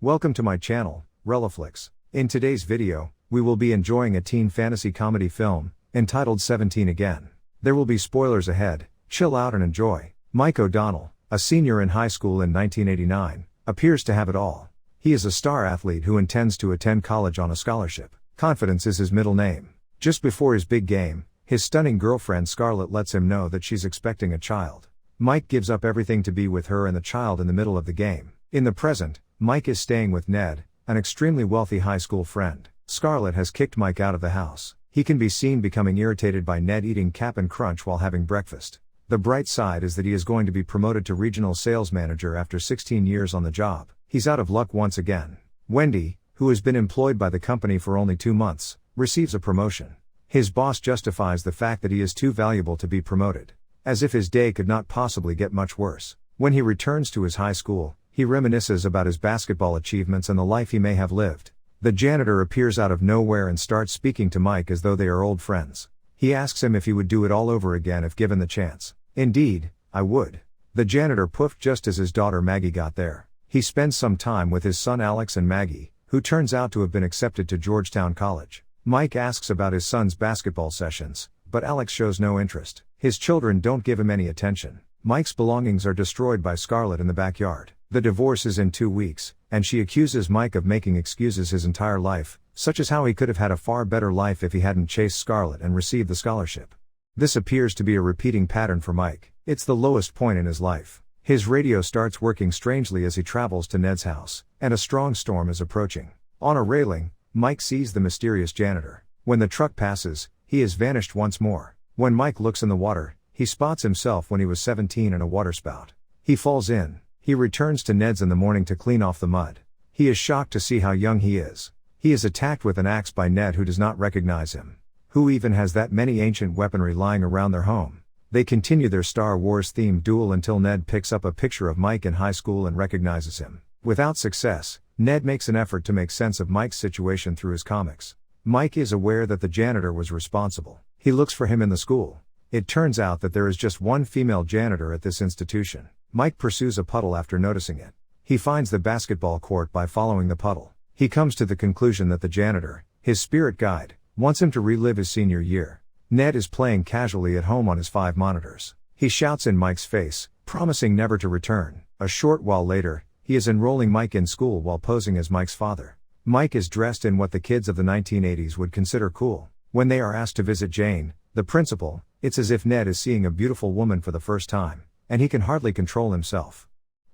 Welcome to my channel, Relaflix. In today's video, we will be enjoying a teen fantasy comedy film, entitled 17 Again. There will be spoilers ahead, chill out and enjoy. Mike O'Donnell, a senior in high school in 1989, appears to have it all. He is a star athlete who intends to attend college on a scholarship. Confidence is his middle name. Just before his big game, his stunning girlfriend Scarlett lets him know that she's expecting a child. Mike gives up everything to be with her and the child in the middle of the game. In the present, Mike is staying with Ned, an extremely wealthy high school friend. Scarlett has kicked Mike out of the house. He can be seen becoming irritated by Ned eating Cap'n Crunch while having breakfast. The bright side is that he is going to be promoted to regional sales manager after 16 years on the job. He's out of luck once again. Wendy, who has been employed by the company for only 2 months, receives a promotion. His boss justifies the fact that he is too valuable to be promoted. As if his day could not possibly get much worse. When he returns to his high school, he reminisces about his basketball achievements and the life he may have lived. The janitor appears out of nowhere and starts speaking to Mike as though they are old friends. He asks him if he would do it all over again if given the chance. Indeed, I would. The janitor poofed just as his daughter Maggie got there. He spends some time with his son Alex and Maggie, who turns out to have been accepted to Georgetown College. Mike asks about his son's basketball sessions, but Alex shows no interest. His children don't give him any attention. Mike's belongings are destroyed by Scarlett in the backyard. The divorce is in 2 weeks, and she accuses Mike of making excuses his entire life, such as how he could have had a far better life if he hadn't chased Scarlett and received the scholarship. This appears to be a repeating pattern for Mike. It's the lowest point in his life. His radio starts working strangely as he travels to Ned's house, and a strong storm is approaching. On a railing, Mike sees the mysterious janitor. When the truck passes, he is vanished once more. When Mike looks in the water, he spots himself when he was 17 in a waterspout. He falls in. He returns to Ned's in the morning to clean off the mud. He is shocked to see how young he is. He is attacked with an axe by Ned, who does not recognize him. Who even has that many ancient weaponry lying around their home? They continue their Star Wars themed duel until Ned picks up a picture of Mike in high school and recognizes him. Without success, Ned makes an effort to make sense of Mike's situation through his comics. Mike is aware that the janitor was responsible. He looks for him in the school. It turns out that there is just one female janitor at this institution. Mike pursues a puddle after noticing it. He finds the basketball court by following the puddle. He comes to the conclusion that the janitor, his spirit guide, wants him to relive his senior year. Ned is playing casually at home on his 5 monitors. He shouts in Mike's face, promising never to return. A short while later, he is enrolling Mike in school while posing as Mike's father. Mike is dressed in what the kids of the 1980s would consider cool. When they are asked to visit Jane, the principal, it's as if Ned is seeing a beautiful woman for the first time, and he can hardly control himself.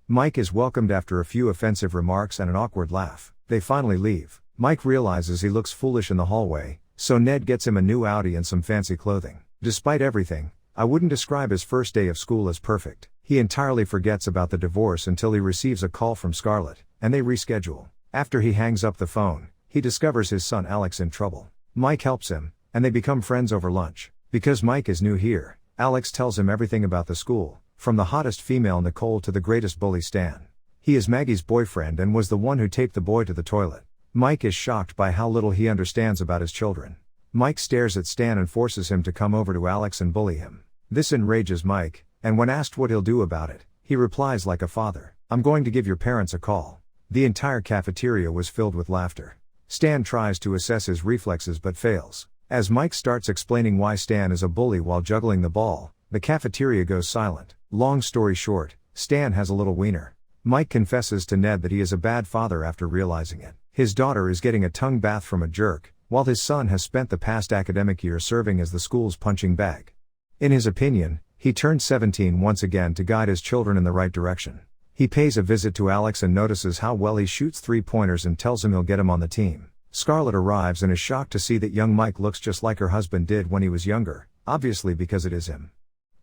Mike is welcomed after a few offensive remarks and an awkward laugh. They finally leave. Mike realizes he looks foolish in the hallway, so Ned gets him a new Audi and some fancy clothing. Despite everything, I wouldn't describe his first day of school as perfect. He entirely forgets about the divorce until he receives a call from Scarlett, and they reschedule. After he hangs up the phone, he discovers his son Alex in trouble. Mike helps him, and they become friends over lunch. Because Mike is new here, Alex tells him everything about the school, from the hottest female Nicole to the greatest bully Stan. He is Maggie's boyfriend and was the one who taped the boy to the toilet. Mike is shocked by how little he understands about his children. Mike stares at Stan and forces him to come over to Alex and bully him. This enrages Mike, and when asked what he'll do about it, he replies like a father, "I'm going to give your parents a call." The entire cafeteria was filled with laughter. Stan tries to assess his reflexes but fails. As Mike starts explaining why Stan is a bully while juggling the ball, the cafeteria goes silent. Long story short, Stan has a little wiener. Mike confesses to Ned that he is a bad father after realizing it. His daughter is getting a tongue bath from a jerk, while his son has spent the past academic year serving as the school's punching bag. In his opinion, he turned 17 once again to guide his children in the right direction. He pays a visit to Alex and notices how well he shoots 3-pointers and tells him he'll get him on the team. Scarlett arrives and is shocked to see that young Mike looks just like her husband did when he was younger, obviously because it is him.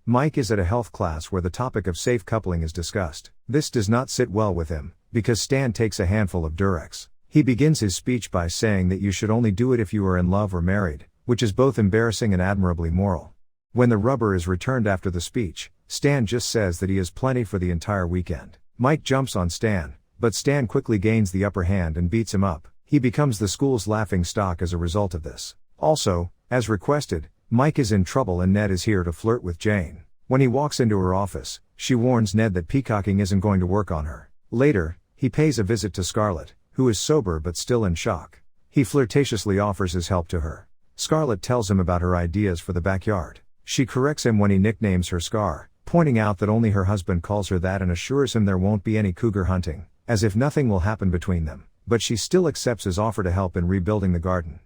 Mike is at a health class where the topic of safe coupling is discussed. This does not sit well with him, because Stan takes a handful of Durex. He begins his speech by saying that you should only do it if you are in love or married, which is both embarrassing and admirably moral. When the rubber is returned after the speech, Stan just says that he has plenty for the entire weekend. Mike jumps on Stan, but Stan quickly gains the upper hand and beats him up. He becomes the school's laughing stock as a result of this. Also, as requested, Mike is in trouble and Ned is here to flirt with Jane. When he walks into her office, she warns Ned that peacocking isn't going to work on her. Later, He pays a visit to Scarlett, who is sober but still in shock. He flirtatiously offers his help to her. Scarlett tells him about her ideas for the backyard. She corrects him when he nicknames her Scar, pointing out that only her husband calls her that and assures him there won't be any cougar hunting, as if nothing will happen between them, but she still accepts his offer to help in rebuilding the garden.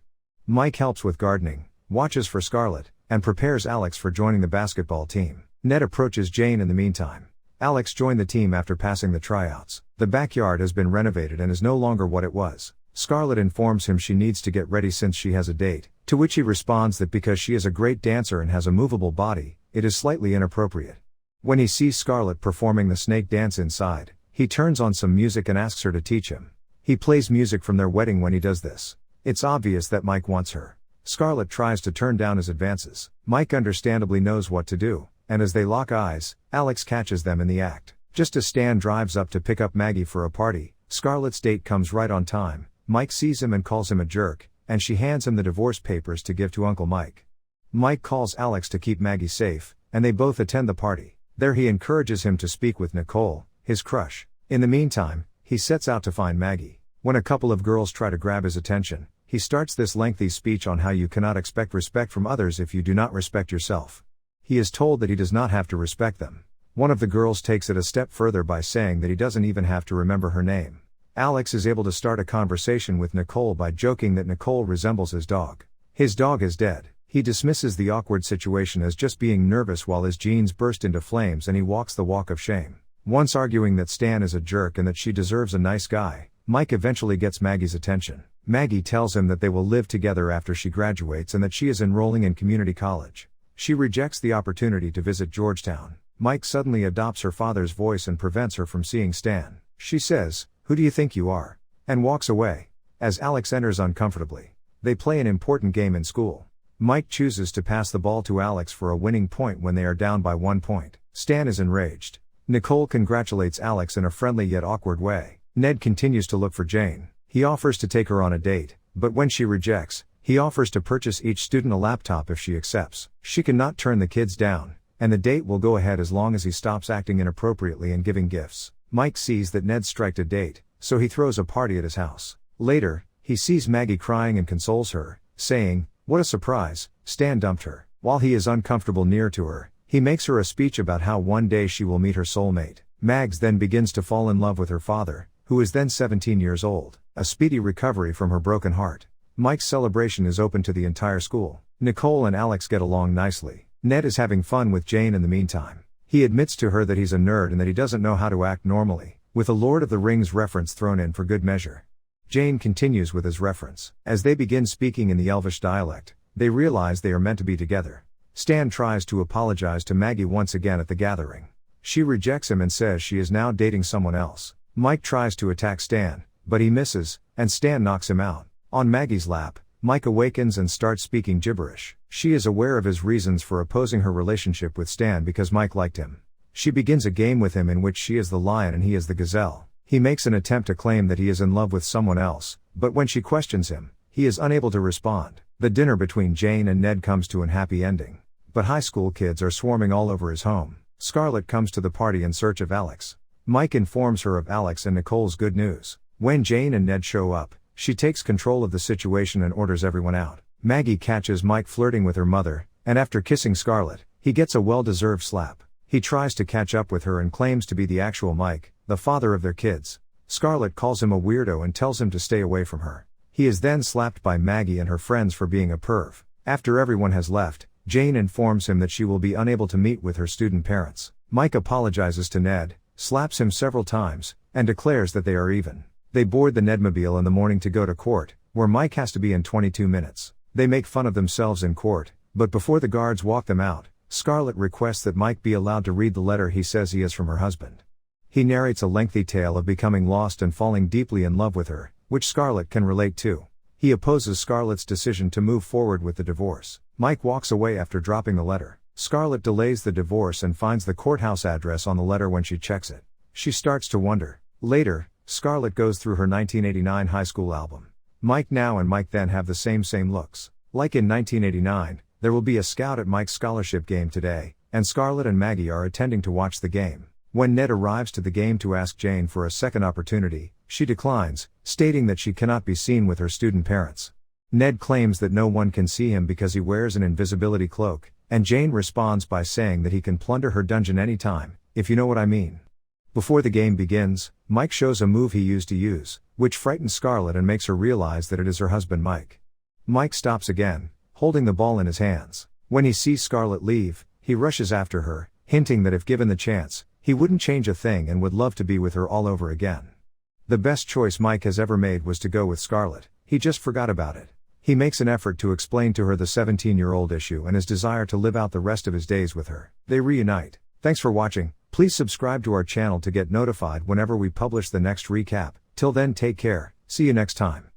Mike helps with gardening, watches for Scarlett, and prepares Alex for joining the basketball team. Ned approaches Jane in the meantime. Alex joined the team after passing the tryouts. The backyard has been renovated and is no longer what it was. Scarlett informs him she needs to get ready since she has a date, to which he responds that because she is a great dancer and has a movable body, it is slightly inappropriate. When he sees Scarlett performing the snake dance inside, he turns on some music and asks her to teach him. He plays music from their wedding when he does this. It's obvious that Mike wants her. Scarlett tries to turn down his advances. Mike understandably knows what to do, and as they lock eyes, Alex catches them in the act. Just as Stan drives up to pick up Maggie for a party, Scarlett's date comes right on time. Mike sees him and calls him a jerk, and she hands him the divorce papers to give to Uncle Mike. Mike calls Alex to keep Maggie safe, and they both attend the party. There he encourages him to speak with Nicole, his crush. In the meantime, he sets out to find Maggie. When a couple of girls try to grab his attention, he starts this lengthy speech on how you cannot expect respect from others if you do not respect yourself. He is told that he does not have to respect them. One of the girls takes it a step further by saying that he doesn't even have to remember her name. Alex is able to start a conversation with Nicole by joking that Nicole resembles his dog. His dog is dead. He dismisses the awkward situation as just being nervous while his jeans burst into flames and he walks the walk of shame. Once arguing that Stan is a jerk and that she deserves a nice guy, Mike eventually gets Maggie's attention. Maggie tells him that they will live together after she graduates and that she is enrolling in community college. She rejects the opportunity to visit Georgetown. Mike suddenly adopts her father's voice and prevents her from seeing Stan. She says, "Who do you think you are?" and walks away. As Alex enters uncomfortably, they play an important game in school. Mike chooses to pass the ball to Alex for a winning point when they are down by 1 point. Stan is enraged. Nicole congratulates Alex in a friendly yet awkward way. Ned continues to look for Jane. He offers to take her on a date, but when she rejects, he offers to purchase each student a laptop if she accepts. She cannot turn the kids down, and the date will go ahead as long as he stops acting inappropriately and giving gifts. Mike sees that Ned striked a date, so he throws a party at his house. Later, he sees Maggie crying and consoles her, saying, "What a surprise, Stan dumped her." While he is uncomfortable near to her, he makes her a speech about how one day she will meet her soulmate. Mags then begins to fall in love with her father, who is then 17 years old. A speedy recovery from her broken heart. Mike's celebration is open to the entire school. Nicole and Alex get along nicely. Ned is having fun with Jane in the meantime. He admits to her that he's a nerd and that he doesn't know how to act normally, with a Lord of the Rings reference thrown in for good measure. Jane continues with his reference. As they begin speaking in the Elvish dialect, they realize they are meant to be together. Stan tries to apologize to Maggie once again at the gathering. She rejects him and says she is now dating someone else. Mike tries to attack Stan, but he misses, and Stan knocks him out. On Maggie's lap, Mike awakens and starts speaking gibberish. She is aware of his reasons for opposing her relationship with Stan because Mike liked him. She begins a game with him in which she is the lion and he is the gazelle. He makes an attempt to claim that he is in love with someone else, but when she questions him, he is unable to respond. The dinner between Jane and Ned comes to an happy ending. But high school kids are swarming all over his home. Scarlett comes to the party in search of Alex. Mike informs her of Alex and Nicole's good news. When Jane and Ned show up, she takes control of the situation and orders everyone out. Maggie catches Mike flirting with her mother, and after kissing Scarlett, he gets a well-deserved slap. He tries to catch up with her and claims to be the actual Mike, the father of their kids. Scarlett calls him a weirdo and tells him to stay away from her. He is then slapped by Maggie and her friends for being a perv. After everyone has left, Jane informs him that she will be unable to meet with her student parents. Mike apologizes to Ned, slaps him several times, and declares that they are even. They board the Nedmobile in the morning to go to court, where Mike has to be in 22 minutes. They make fun of themselves in court, but before the guards walk them out, Scarlett requests that Mike be allowed to read the letter he says he is from her husband. He narrates a lengthy tale of becoming lost and falling deeply in love with her, which Scarlett can relate to. He opposes Scarlett's decision to move forward with the divorce. Mike walks away after dropping the letter. Scarlett delays the divorce and finds the courthouse address on the letter when she checks it. She starts to wonder. Later, Scarlett goes through her 1989 high school album. Mike now and Mike then have the same looks. Like in 1989, there will be a scout at Mike's scholarship game today, and Scarlett and Maggie are attending to watch the game. When Ned arrives to the game to ask Jane for a second opportunity, she declines, stating that she cannot be seen with her student parents. Ned claims that no one can see him because he wears an invisibility cloak, and Jane responds by saying that he can plunder her dungeon anytime, if you know what I mean. Before the game begins, Mike shows a move he used to use, which frightens Scarlet and makes her realize that it is her husband Mike. Mike stops again, holding the ball in his hands. When he sees Scarlet leave, he rushes after her, hinting that if given the chance, he wouldn't change a thing and would love to be with her all over again. The best choice Mike has ever made was to go with Scarlet, he just forgot about it. He makes an effort to explain to her the 17-year-old issue and his desire to live out the rest of his days with her. They reunite. Thanks for watching. Please subscribe to our channel to get notified whenever we publish the next recap. Till then, take care. See you next time.